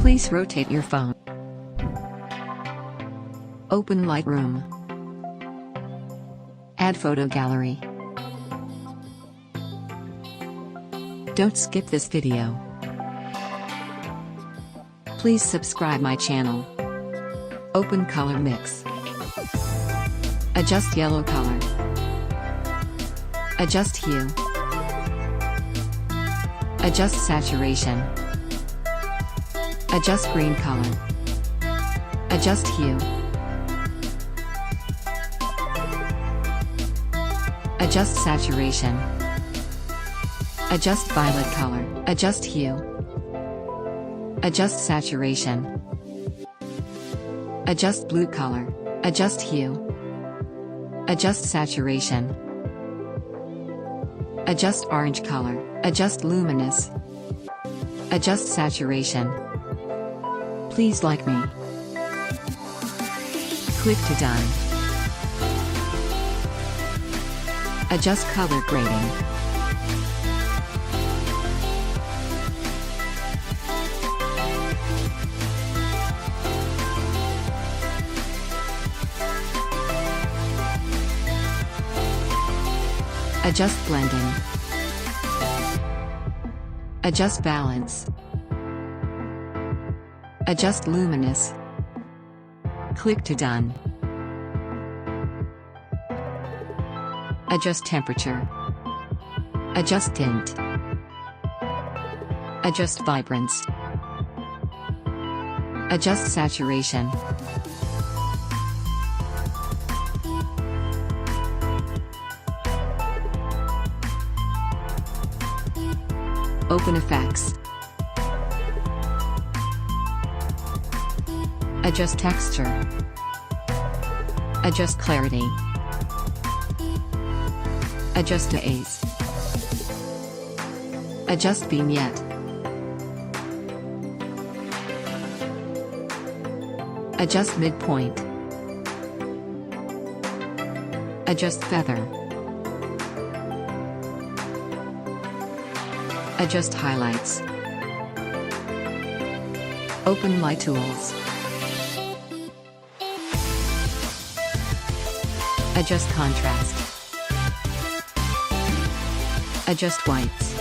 Please rotate your phone. Open Lightroom. Add photo gallery. Don't skip this video. Please subscribe my channel. Open color mix. Adjust yellow color. Adjust hue. Adjust saturation. Adjust green color. Adjust hue. Adjust saturation. Adjust violet color. Adjust hue. Adjust saturation. Adjust blue color. Adjust hue. Adjust saturation. Adjust orange color. Adjust luminous. Adjust saturation. Please like me. Click to done. Adjust color grading. Adjust blending. Adjust balance. Adjust luminous. Click to done. Adjust temperature. Adjust tint. Adjust vibrance. Adjust saturation. Open effects. Adjust texture. Adjust clarity. Adjust haze. Adjust vignette. Adjust midpoint. Adjust feather. Adjust highlights. Open Light Tools. Adjust contrast. Adjust whites.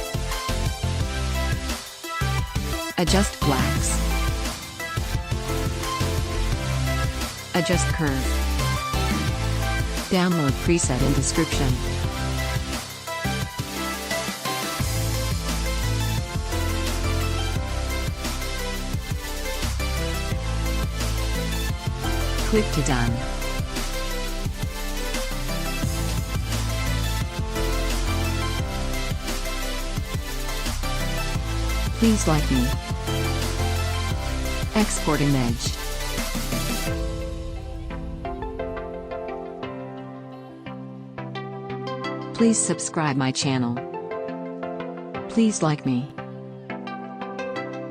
Adjust blacks. Adjust curve. Download preset in description. Click to done. Please like me. Export image. Please subscribe my channel. Please like me.